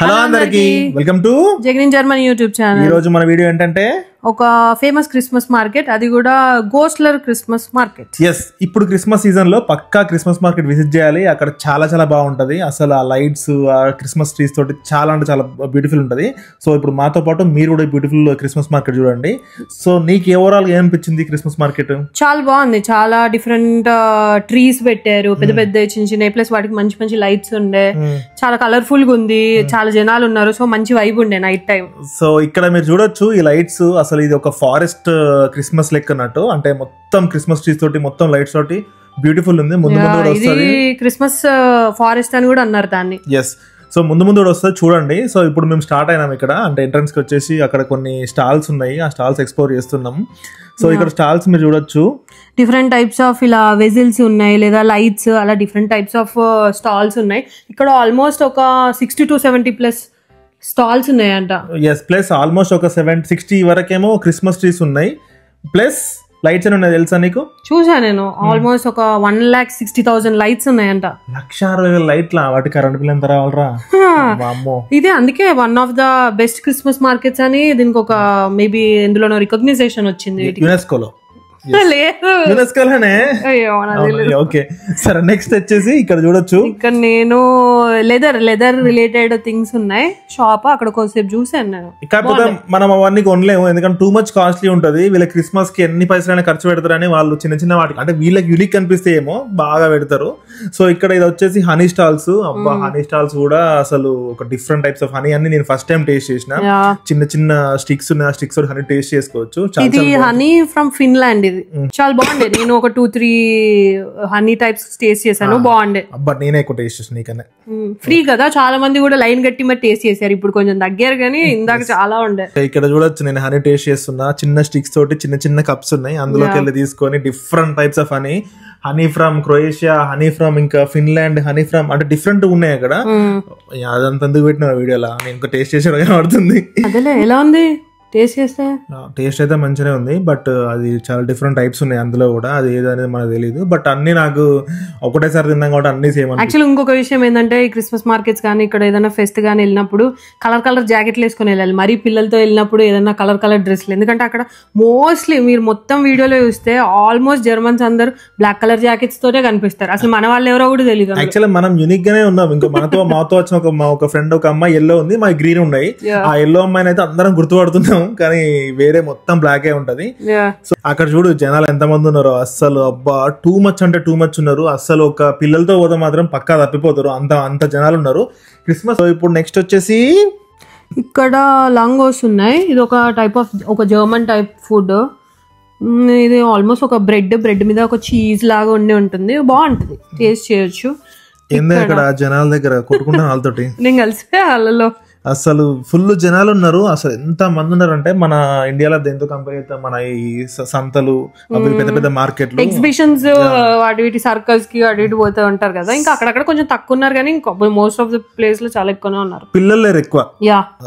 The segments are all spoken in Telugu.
హలో అందరికి welcome to Jagan German YouTube channel. ఈ రోజు మన వీడియో ఏంటంటే ఒక ఫేమస్ క్రిస్మస్ మార్కెట్, అది కూడా గోస్లర్ క్రిస్మస్ మార్కెట్. ఎస్, ఇప్పుడు క్రిస్మస్ సీజన్ లో పక్కా క్రిస్మస్ మార్కెట్ విజిట్ చేయాలి. అక్కడ చాలా చాలా బాగుంటది. అసలు ఆ లైట్స్, ఆ క్రిస్మస్ ట్రీస్ తోటి చాలా అంటే చాలా బ్యూటిఫుల్ ఉంటది. సో ఇప్పుడు మాతో పాటు మీరు కూడా బ్యూటిఫుల్ క్రిస్మస్ మార్కెట్ చూడండి. సో నీకు ఓవరాల్ గా ఏమనిపించింది క్రిస్మస్ మార్కెట్? చాలా బాగుంది. చాలా డిఫరెంట్ ట్రీస్ పెట్టారు, పెద్ద పెద్ద చిన్న చిన్న, ప్లస్ వాటికి మంచి మంచి లైట్స్ ఉండే, చాలా కలర్ఫుల్ గా ఉంది, చాలా జనాలు ఉన్నారు. సో మంచి వైబ్ ఉండే నైట్ టైం. సో ఇక్కడ మీరు చూడొచ్చు ఈ లైట్స్, అసలు ఇది ఒక ఫారెస్ట్ క్రిస్మస్ లెక్క అన్నట్టు. అంటే మొత్తం క్రిస్మస్ ట్రీస్ తోటి, మొత్తం లైట్స్ తోటి బ్యూటిఫుల్ ఉంది. ముందు ముందు ఇది క్రిస్మస్ ఫారెస్ట్ అని కూడా అన్నారు దాన్ని. ఎస్, సో ముందు ముందు కూడా వస్తుంది చూడండి. సో ఇప్పుడు మేము స్టార్ట్ అయినాం ఇక్కడ. అంటే ఎంట్రన్స్ కి వచ్చేసి అక్కడ కొన్ని స్టాల్స్ ఉన్నాయి, ఆ స్టాల్స్ ఎక్స్ప్లోర్ చేస్తున్నాం. సో ఇక్కడ స్టాల్స్ మీరు చూడొచ్చు, డిఫరెంట్ టైప్స్ ఆఫ్ ఇలా వెజిల్స్ ఉన్నాయి, లేదా లైట్స్, అలా డిఫరెంట్ టైప్స్ ఆఫ్ స్టాల్స్ ఉన్నాయి. ఇక్కడ ఆల్మోస్ట్ ఒక 60 to 70 ప్లస్ స్టాల్స్ ఉన్నాయంట. ఎస్, ప్లస్ ఆల్మోస్ట్ ఒక 60 వరకేమో క్రిస్మస్ ట్రీస్ ఉన్నాయి, ప్లస్ లైట్స్ అని ఉన్నాయి. తెలుసా నీకు? చూసా నేను. ఆల్మోస్ట్ ఒక 1,60,000 లైట్స్ ఉన్నాయంట. 1,60,000 లైట్లా? వాటి కరెంట్ బిల్ ఎంత రావాలరా? ఇదే అందుకే one of the best Christmas markets అని దీనికి ఒక మేబీ ఎందులోనో రికగ్నైజేషన్ వచ్చింది యునెస్కోలో. ఓకే, సరే నెక్స్ట్ వచ్చేసి ఇక్కడ చూడొచ్చు. ఇక్కడ నేను లెదర్ రిలేటెడ్ థింగ్స్ ఉన్నాయి షాప్. అక్కడ కొద్దిసేపు చూసాను నేను. కాకపోతే మనం అవన్నీ కొనలేము, ఎందుకంటే టూ మచ్ కాస్ట్లీ ఉంటది. వీళ్ళకి క్రిస్మస్ కి ఎన్ని పైసలైనా ఖర్చు పెడతారని వాళ్ళు చిన్న చిన్న వాటికి, అంటే వీళ్ళకి యూనిక్ కనిపిస్తే ఏమో బాగా పెడతారు. సో ఇక్కడ ఇది వచ్చేసి హనీ స్టాల్స్. అబ్బా, హనీ స్టాల్స్ కూడా అసలు ఒక డిఫరెంట్ టైప్స్ ఆఫ్ హనీ అన్ని నేను ఫస్ట్ టైం టేస్ట్ చేసిన. చిన్న చిన్న స్టిక్స్ ఉన్నాయి, ఆ స్టిక్స్ హనీ టేస్ట్ చేసుకోవచ్చు. ఇది హనీ ఫ్రమ్ ఫిన్లాండ్. ఇది చాలా బాగుండే. నేను ఒక 2-3 హనీ టైప్స్ టేస్ట్ చేశాను, బాగుండే. అబ్బా, నేనే ఎక్కువ టేస్ట్ చేసాను. నీకన్నా ఫ్రీ కదా, చాలా మంది కూడా లైన్ కట్టి మరి టేస్ట్ చేశారు. ఇప్పుడు కొంచెం తగ్గారు, కానీ ఇందాక చాలా ఉండే. ఇక్కడ చూడొచ్చు, నేను హనీ టేస్ట్ చేస్తున్నా. చిన్న స్టిక్స్ తోటి చిన్న చిన్న కప్స్ ఉన్నాయి, అందులోకి వెళ్ళి తీసుకొని different types of honey. Honey from Croatia, honey from ఇంకా ఫిన్లాండ్, హనీ ఫ్రమ్ అంటే డిఫరెంట్ ఉన్నాయి అక్కడ. అదంతా ఎందుకు పెట్టిన వీడియోలా? నేను ఇంకా టేస్ట్ చేసాడు కనబడుతుంది. అదేలే, ఎలా ఉంది టేస్ట్ చేస్తే? టేస్ట్ అయితే మంచిగానే ఉంది, బట్ అది చాలా డిఫరెంట్ టైప్స్ ఉన్నాయి అందులో కూడా. అది ఏదనేది మనకు తెలియదు, బట్ అన్ని నాకు ఒకటేసారి తిన్నాం కాబట్టి అన్ని సేమ్. యాక్చువల్లీ ఇంకొక విషయం ఏంటంటే, ఈ క్రిస్మస్ మార్కెట్స్ కానీ ఇక్కడ ఏదైనా ఫెస్ట్ కానీ వెళ్ళినప్పుడు కలర్ జాకెట్లు వేసుకొని వెళ్ళాలి. మరీ పిల్లలతో వెళ్ళినప్పుడు ఏదైనా కలర్ డ్రెస్లు. ఎందుకంటే అక్కడ మోస్ట్లీ మీరు మొత్తం వీడియోలో చూస్తే ఆల్మోస్ట్ జర్మన్స్ అందరూ బ్లాక్ కలర్ జాకెట్స్ తోటే కనిపిస్తారు. అసలు మన వాళ్ళు ఎవరో కూడా తెలియదు. యాక్చువల్లీ మనం యూనిక్ గానే ఉన్నాం. ఇంకా మాతో వచ్చిన ఒక ఫ్రెండ్, ఒక అమ్మాయి ఎల్లో ఉంది, మా గ్రీన్ ఉన్నాయి. ఆ ఎల్లో అమ్మాయిని అయితే అందరం గుర్తుపడుతున్నాం, కానీ వేరే మొత్తం బ్లాకే ఉంటది. సో అక్కడ చూడు జనాలు ఎంత మంది ఉన్నారో. అస్సలు అబ్బా, టూ మచ్ అంటే టూ మచ్ ఉన్నారు. అస్సలు ఒక పిల్లలతో పోతే మాత్రం పక్కా తప్పిపోతారు, అంత జనాలు ఉన్నారు క్రిస్మస్. ఇప్పుడు నెక్స్ట్ వచ్చేసి ఇక్కడ లాంగోస్ ఉన్నాయి. ఇది ఒక టైప్ ఆఫ్, ఒక జర్మన్ టైప్ ఫుడ్. ఇది ఆల్మోస్ట్ ఒక బ్రెడ్ మీద ఒక చీజ్ లాగా ఉండి ఉంటుంది, బాగుంటది, టేస్ట్ చేయొచ్చు. ఏంది ఇక్కడ జనాల దగ్గర కొట్టుకుంటాను వాళ్ళతోటి. నేను కలిసి వాళ్ళలో అసలు ఫుల్ జనాలు ఉన్నారు. అసలు ఎంత మంది ఉన్నారు అంటే మన ఇండియాలో దేంతో కంపేర్ అయితే మన ఈ సంతలు, పెద్ద పెద్ద మార్కెట్లు, ఎగ్జిబిషన్స్, వాటి సర్కస్ కి అటు ఇటు పోతూ ఉంటారు కదా. ఇంకా అక్కడక్కడ కొంచెం తక్కువ ఉన్నారు, కానీ మోస్ట్ ఆఫ్ ద ప్లేస్ లో చాలా ఎక్కువనే ఉన్నారు. పిల్లలు లేరు ఎక్కువ.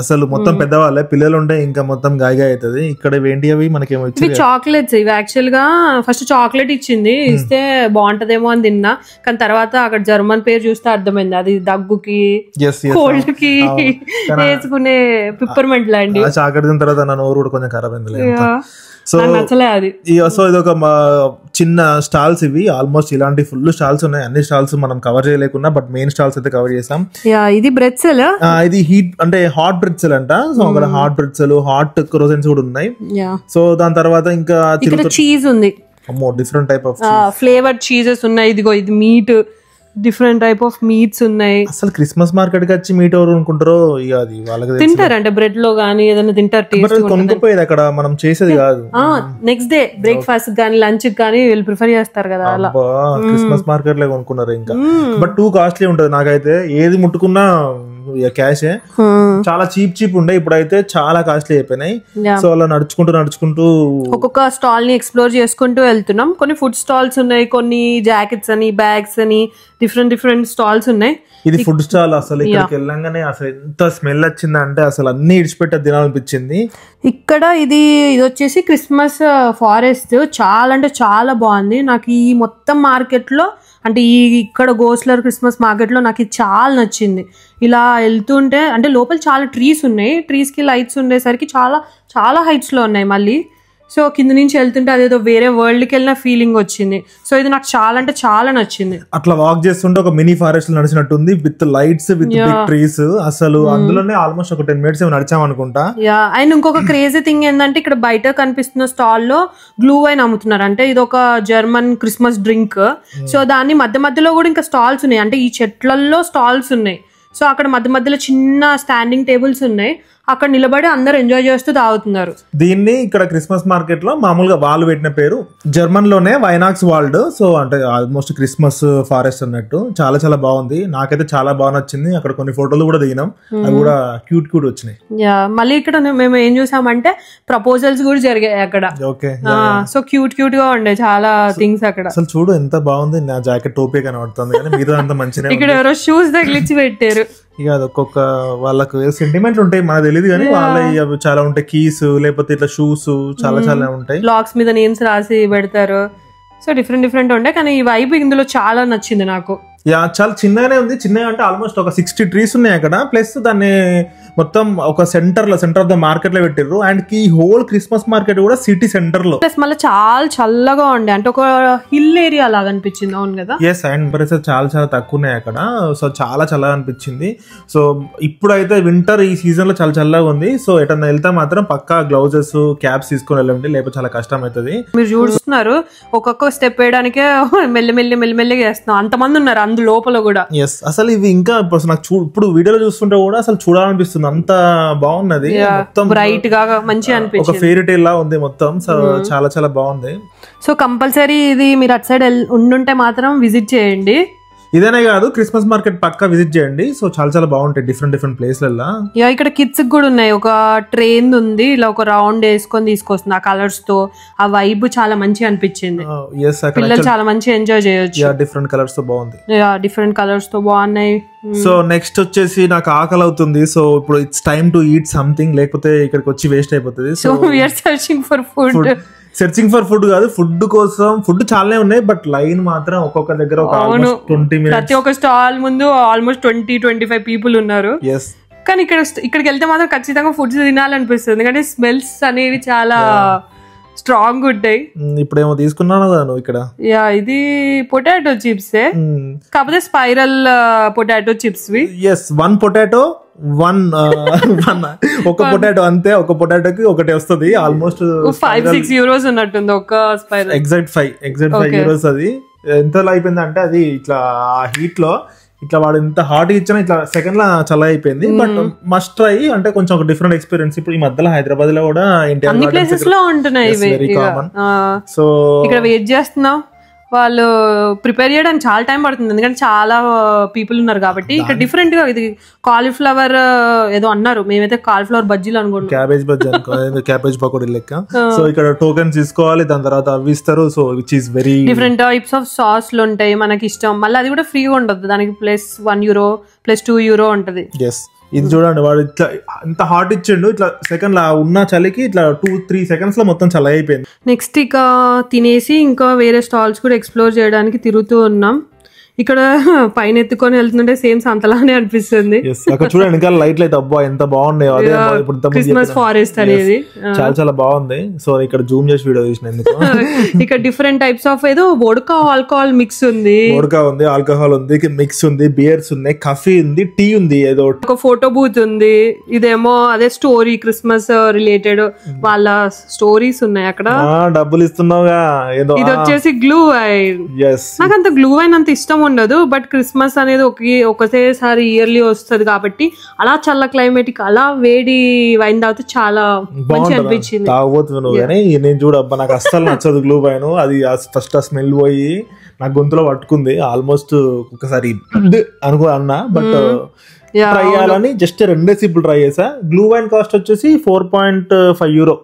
అసలు మొత్తం పెద్దవాళ్ళే. పిల్లలు ఉంటే ఇంకా మొత్తం గాయగా అవుతుంది. ఇక్కడ ఏంటి అవి మనకేమో ఇవి చాక్లెట్స్. ఇవి యాక్చువల్ గా ఫస్ట్ చాక్లెట్ ఇచ్చింది, ఇస్తే బాగుంటదేమో అని తిన్నా, కానీ తర్వాత అక్కడ జర్మన్ పేరు చూస్తే అర్థమైంది అది దగ్గుకి, కోల్డ్ కి వేసుకునే పిప్పర్మెంట్ లాంటి. చాక్లెట్ తిన్న తర్వాత నా నోరు కూడా కొంచెం ఖరాబ్ అయింది. సో ఇది ఒక చిన్న స్టాల్స్. ఇవి ఆల్మోస్ట్ ఇలాంటి ఫుల్ స్టాల్స్ ఉన్నాయి. అన్ని స్టాల్స్ మనం కవర్ చేయలేకున్నా, బట్ మెయిన్ స్టాల్స్ అయితే కవర్ చేసాం. ఇది బ్రెడ్సెల్. ఇది హీట్ అంటే హాట్ బ్రెడ్సెల్ అంట. సో అక్కడ హాట్ బ్రెడ్సెల్, హాట్ క్రోసెన్స్ కూడా ఉన్నాయి. సో దాని తర్వాత ఇంకా చీజ్ ఉంది. అమ్మో, different type of flavoured cheeses ఉన్నాయి. ఇదిగో ఇది meat, different type of meats ఉన్నాయి. అసలు క్రిస్మస్ మార్కెట్ కి వచ్చి మీట్ ఎవరు అనుకుంటారో, ఇక అది వాళ్ళకి తింటారంటే బ్రెడ్ లో గానీ ఏదైనా తింటారు. కొనుక్కోపోయేది అక్కడ మనం చేసేది కాదు. నెక్స్ట్ డే బ్రేక్ఫాస్ట్ గానీ లంచ్ గానీ వీళ్ళు ప్రిఫర్ చేస్తారు కదా. అలా క్రిస్మస్ మార్కెట్ లో కొనుక్కున్నారు. ఇంకా బట్ టూ కాస్ట్లీ ఉంటది. నాకైతే ఏది ముట్టుకున్నా క్యాషే. చాలా చీప్ ఉండే, ఇప్పుడైతే చాలా కాస్ట్లీ అయిపోయినాయి. సో అలా నడుచుకుంటూ ఒక్కొక్క స్టాల్ ని ఎక్స్ప్లోర్ చేసుకుంటూ వెళ్తున్నాం. కొన్ని ఫుడ్ స్టాల్స్ ఉన్నాయి, కొన్ని జాకెట్స్ అని, బ్యాగ్స్ అని, డిఫరెంట్ స్టాల్స్ ఉన్నాయి. ఇది ఫుడ్ స్టాల్. అసలు ఇక్కడికి వెళ్ళంగానే అసలు ఎంత స్మెల్ వచ్చిందంటే అసలు అన్ని ఇడిచిపెట్టే తినాలనిపించింది. ఇక్కడ ఇది వచ్చేసి క్రిస్మస్ ఫారెస్ట్. చాలా అంటే చాలా బాగుంది. నాకు ఈ మొత్తం మార్కెట్ లో అంటే ఇక్కడ గోస్లర్ క్రిస్మస్ మార్కెట్ లో నాకు ఇది చాలా నచ్చింది. ఇలా వెళ్తుంటే అంటే లోపల చాలా ట్రీస్ ఉన్నాయి, ట్రీస్ కి లైట్స్ ఉండేసరికి చాలా చాలా హైట్స్ లో ఉన్నాయి మళ్ళీ. సో కింద నుంచి వెళ్తుంటే అదేదో వేరే వరల్డ్ కి వెళ్ళిన ఫీలింగ్ వచ్చింది. సో ఇది నాకు చాలా అంటే చాలా నచ్చింది. అట్లా వాక్ చేస్తుంటే ఒక మినీ ఫారెస్ట్ నడిచినట్టుంది with lights with big trees. అసలు అందులోనే ఆల్మోస్ట్ ఒక 10 minutes నడిచాం అనుకుంటా. అండ్ ఇంకొక క్రేజీ థింగ్ ఏంటంటే ఇక్కడ బయట కనిపిస్తున్న స్టాల్ లో గ్లూ వైన్ అమ్ముతున్నారు. అంటే ఇది ఒక జర్మన్ క్రిస్మస్ డ్రింక్. సో దాన్ని మధ్య మధ్యలో కూడా ఇంకా స్టాల్స్ ఉన్నాయి, అంటే ఈ చెట్లలో స్టాల్స్ ఉన్నాయి. సో అక్కడ మధ్య మధ్యలో చిన్న స్టాండింగ్ టేబుల్స్ ఉన్నాయి, అక్కడ నిలబడి అందరు ఎంజాయ్ చేస్తూ తాగుతున్నారు. దీన్ని ఇక్కడ క్రిస్మస్ మార్కెట్ లో మామూలుగా వాళ్ళు పెట్టిన పేరు జర్మన్ లోనే వైనాక్స్ వాల్డ్. సో అంటే ఆల్మోస్ట్ క్రిస్మస్ ఫారెస్ట్ అన్నట్టు చాలా చాలా బాగుంది. నాకైతే చాలా బాగా నచ్చింది. అక్కడ కొన్ని ఫోటోలు కూడా దిగినాం, అవి కూడా క్యూట్ క్యూట్ వచ్చినాయి. మళ్ళీ ఇక్కడ మేము ఏం చూసామంటే ప్రపోజల్స్ కూడా జరిగాయి అక్కడ. ఓకే, సో క్యూట్ క్యూట్ గా ఉండే చాలా థింగ్స్ అక్కడ. అసలు చూడు ఎంత బాగుంది. నా జాకెట్ టోపీ కనబడుతుంది కానీ మీరు అంత మంచిగా. ఇక్కడ ఎవరో షూస్ తగిలిచ్చి పెట్టారు. ఇక అదొక్కొక్క వాళ్ళకు సెంటిమెంట్లు ఉంటాయి, మనకు తెలియదు కానీ వాళ్ళ అవి చాలా ఉంటాయి. కీస్ లేకపోతే ఇట్లా షూస్ చాలా చాలా ఉంటాయి. లాక్స్ మీద నేమ్స్ రాసి పెడతారు. సో డిఫరెంట్ డిఫరెంట్ ఉంటాయి, కానీ ఈ వైబ్ ఇందులో చాలా నచ్చింది నాకు. చాలా చిన్నగానే ఉంది. చిన్నగా అంటే ఆల్మోస్ట్ ఒక 60 trees ఉన్నాయి అక్కడ. ప్లస్ దాన్ని మొత్తం ఒక సెంటర్ ఆఫ్ ద మార్కెట్ లో పెట్టిర్రు. అండ్ ఈ హోల్ క్రిస్మస్ మార్కెట్ కూడా సిటీ సెంటర్ లో. ప్లస్ మళ్ళీ చాలా చల్లగా ఉండే, అంటే ఒక హిల్ ఏరియా లాగా అనిపించింది. అవును కదా. ఎస్, అండ్ టెంపరేచర్ చాలా చాలా తక్కువ ఉన్నాయి అక్కడ. సో చాలా చల్లగా అనిపించింది. సో ఇప్పుడైతే వింటర్ ఈ సీజన్ లో చాలా చల్లగా ఉంది. సో ఎటన్నా వెళ్తే మాత్రం పక్కా గ్లౌజెస్ క్యాప్స్ తీసుకొని వెళ్ళండి, లేకపోతే చాలా కష్టం అవుతుంది. మీరు చూస్తున్నారు ఒక్కొక్క స్టెప్ వేయడానికే మెల్లిమెల్లిగా చేస్తున్నాం, అంతమంది ఉన్నారు అందు లోపల కూడా. ఎస్, అసలు ఇవి ఇంకా నాకు ఇప్పుడు వీడియోలో చూస్తుంటే కూడా అసలు చూడాలనిపిస్తుంది, అంత బాగున్నది. మొత్తం బ్రైట్ గా మంచిగా అనిపించింది, ఒక ఫెయిరీ టేల్ లా ఉంది మొత్తం. సో చాలా చాలా బాగుంది. సో కంపల్సరీ ఇది మీరు అటు సైడ్ ఉండుంటే మాత్రం విజిట్ చేయండి. ఇదనే కాదు, క్రిస్మస్ మార్కెట్ పక్కా విజిట్ చేయండి. సో చాలా చాలా బాగుంటాయి డిఫరెంట్ ప్లేస్లలో. ఇక్కడ కిడ్స్ కూడా ఉన్నాయి. ఒక ట్రైన్ ఉంది, ఇలా ఒక రౌండ్ వేసుకొని తీసుకొస్తుంది ఆ కలర్స్ తో. ఆ వైబ్ చాలా మంచిగా అనిపించింది. పిల్లలు చాలా మంచిగా ఎంజాయ్ చేయొచ్చు. డిఫరెంట్ కలర్స్ తో బాగుంది. డిఫరెంట్ కలర్స్ తో బాగున్నాయి. సో నెక్స్ట్ వచ్చేసి నాకు ఆకలి అవుతుంది. సో ఇప్పుడు it's time to eat something, లేకపోతే ఇక్కడికి వచ్చి వేస్ట్ అయిపోతుంది. So we are searching for food. Searching for food కాదు, ఫుడ్ కోసం. ఫుడ్ చాలానే ఉన్నాయి, బట్ లైన్ మాత్రం ఒక్కొక్క దగ్గర ఒక 20 minutes. ప్రతి ఒక్క స్టాల్ ముందు ఆల్మోస్ట్ 20-25 people ఉన్నారు. కానీ ఇక్కడికి వెళ్తే మాత్రం ఖచ్చితంగా ఫుడ్స్ తినాలనిపిస్తుంది, ఎందుకంటే స్మెల్స్ అనేవి చాలా స్ట్రాంగ్ ఉంటాయి. ఇప్పుడేమో తీసుకున్నాను కదా నువ్వు ఇక్కడ. ఇది పొటాటో చిప్స్, కాకపోతే spiral potato chips. Yes, 1 potato 1 ఒక పొటాటో అంతే. ఒక పొటాటోకి ఒకటి వస్తుంది. ఆల్మోస్ట్ 5-6 euros ఉన్నట్టుంది ఒక స్పైరల్. Exact 5 euros. అది ఎంతలో అయిపోయింది అంటే అది ఇట్లా ఆ హీట్ లో ఇట్లా వాడు ఎంత హాట్ ఇచ్చినా ఇట్లా సెకండ్ లా చల్ల అయిపోయింది. బట్ మస్ట్ ట్రై, అంటే కొంచెం ఒక డిఫరెంట్ ఎక్స్పీరియన్స్. ఇప్పుడు ఈ మధ్యలో హైదరాబాద్ లో కూడా అన్ని ప్లేసెస్ లో ఉంటున్నాయి. సో ఇక్కడ వెయిట్ చేస్తున్నాం, వాళ్ళు ప్రిపేర్ చేయడానికి చాలా టైం పడుతుంది, ఎందుకంటే చాలా పీపుల్ ఉన్నారు కాబట్టి. ఇక్కడ డిఫరెంట్ గా ఇది కాలీఫ్లవర్ ఏదో అన్నారు, మేమైతే కాలీఫ్లవర్ బజ్జీలు అనుకుంటున్నాం. క్యాబేజ్ బజ్జీ క్యాబేజ్ పకోడీ లెక్క. సో ఇక్కడ టోకెన్స్ తీసుకోవాలి, దాని తర్వాత అవి ఇస్తారు. So which is very different types of సాస్లు ఉంటాయి మనకి ఇష్టం. మళ్ళీ అది కూడా ఫ్రీగా ఉండదు, దానికి +1 euro +2 euro ఉంటది. ఇది చూడండి, వాడు ఇట్లా ఇంత హాట్ ఇచ్చిండు, ఇట్లా సెకండ్ లా ఉన్న చలికి ఇట్లా 2-3 seconds లో మొత్తం చల్ల అయిపోయింది. నెక్స్ట్ ఇక తినేసి ఇంకా వేరే స్టాల్స్ కూడా ఎక్స్ప్లోర్ చేయడానికి తిరుగుతూ ఉన్నాం. ఇక్కడ పైన ఎత్తుకొని వెళ్తుంటే సేమ్ సంతలానే అనిపిస్తుంది. అక్కడ చూడండి ఇంకా లైట్లు అయితే అబ్బా ఎంత బాగున్నాయో. అదే ఇప్పుడు క్రిస్మస్ ఫారెస్ట్ అనేది చాలా చాలా బాగుంది. సో ఇక్కడ జూమ్ చేసి వీడియో తీసినందుకు. ఇక్కడ డిఫరెంట్ టైప్స్ ఆఫ్ ఏదో వోడ్కా ఆల్కహాల్ మిక్స్ ఉంది. వోడ్కా ఉంది, ఆల్కహాల్ ఉంది, మిక్స్ ఉంది, బియర్స్ ఉన్నాయి, కాఫీ ఉంది, టీ ఉంది, ఏదో ఒక ఫోటో బూత్ ఉంది. ఇదేమో అదే స్టోరీ క్రిస్మస్ రిలేటెడ్ వాళ్ళ స్టోరీస్ ఉన్నాయి అక్కడ. డబ్బులు ఇస్తున్నావుగా ఏదో. ఇది వచ్చేసి గ్లూ వైన్. నాకు అంత గ్లూ వైన్ అంత ఇష్టం ఉండదు, బట్ క్రిస్మస్ అనేది ఒకటేసారి ఇయర్లీ వస్తుంది కాబట్టి అలా చల్ల క్లైమేటిక్ అలా వేడి వైన్ తాగితే చాలా మంచి అనిపించింది. తాగబోతున్నావు కానీ నేను చూడబ్బా నాకు అస్సలు నచ్చదు గ్లూ వైన్. అది ఫస్ట్ ఆ స్మెల్ పోయి నాకు గొంతులో పట్టుకుంది. ఆల్మోస్ట్ ఒకసారి అన్నా, బట్ ట్రై చేయాలని జస్ట్ 2 సిప్పులు ట్రై చేసా. గ్లూ వైన్ కాస్ట్ వచ్చేసి 4.5 euro.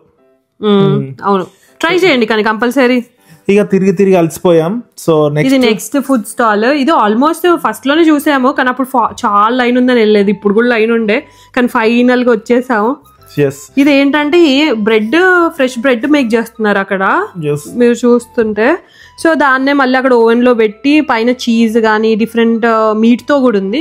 అవును, ట్రై చేయండి కానీ కంపల్సరీ. ఇక తిరిగి అలసిపోయాం. సో ఇది నెక్స్ట్ ఫుడ్ స్టాల్. ఇది ఆల్మోస్ట్ ఫస్ట్ లోనే చూసాము, కానీ అప్పుడు చాలా లైన్ ఉందని వెళ్ళలేదు. ఇప్పుడు కూడా లైన్ ఉండే, కానీ ఫైనల్ గా వచ్చేసాము. ఇది ఏంటంటే బ్రెడ్, ఫ్రెష్ బ్రెడ్ మేక్ చేస్తున్నారు అక్కడ మీరు చూస్తుంటే. సో దాన్నే మళ్ళీ అక్కడ ఓవెన్ లో పెట్టి పైన చీజ్ కానీ డిఫరెంట్ మీట్ తో కూడా ఉంది.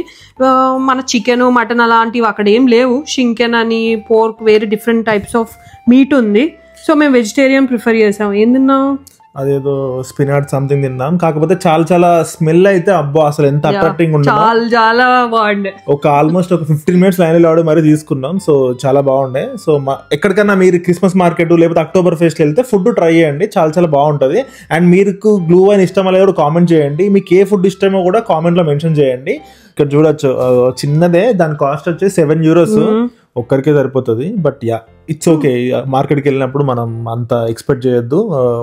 మన చికెన్, మటన్ అలాంటివి అక్కడ ఏం లేవు. షింకెన్ అని, పోర్క్, వేరే డిఫరెంట్ టైప్స్ ఆఫ్ మీట్ ఉంది. సో మేము వెజిటేరియన్ ప్రిఫర్ చేసాం. ఏం తిన్నాం? అదేదో స్పినాచ్ సంథింగ్ తిన్నాం. కాకపోతే చాలా స్మెల్ అయితే అబ్బా అసలు ఎంత అట్రాక్టింగ్ ఉంది, చాలా బాగుండే. ఆల్మోస్ట్ ఒక 15 minutes లైన్ లో మరి తీసుకున్నాం. సో చాలా బాగుండే. సో ఎక్కడికన్నా మీరు క్రిస్మస్ మార్కెట్ లేకపోతే అక్టోబర్ ఫెస్ట్ వెళ్తే ఫుడ్ ట్రై చేయండి, చాలా బాగుంటది. అండ్ మీకు గ్లూ వైన్ ఇష్టం అనేది కూడా కామెంట్ చేయండి. మీకు ఏ ఫుడ్ ఇష్టమో కూడా కామెంట్ లో మెన్షన్ చేయండి. ఇక్కడ చూడొచ్చు చిన్నదే, దాని కాస్ట్ వచ్చి €7 ఒక్కరికే సరిపోతుంది. But yeah it's okay. Market కి వెళ్ళినప్పుడు మనం అంత ఎక్స్పెక్ట్ చేయొద్దు.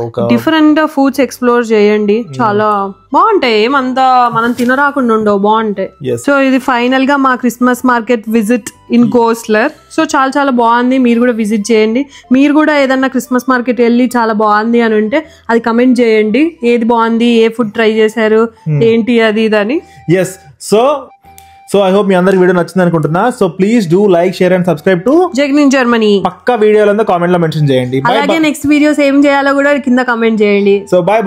ఒక డిఫరెంట్ ఫుడ్స్ ఎక్స్ప్లోర్ చేయండి, చాలా బాగుంటాయి. ఏమంతా మనం తినరాకుండా ఉండవు, బాగుంటాయి. సో ఇది ఫైనల్ గా మా Christmas market visit in Gosler. So చాలా బాగుంది. మీరు కూడా విజిట్ చేయండి. మీరు కూడా ఏదన్నా క్రిస్మస్ మార్కెట్ వెళ్ళి చాలా బాగుంది అని ఉంటే అది కమెంట్ చేయండి. ఏది బాగుంది, ఏ ఫుడ్ ట్రై చేశారు, ఏంటి అది ఇదని. ఎస్. సో ఐ హోప్ మీ అందరికి వీడియో నచ్చింది అనుకుంటున్నా. So please do like, share and subscribe to జగ్నిన్ జర్మనీ. పక్కా వీడియోలంతా కామెంట్ లో మెన్షన్ చేయండి. అలాగే నెక్స్ట్ వీడియోస్ ఏం చేయాలో కూడా కింద కామెంట్ చేయండి. So bye.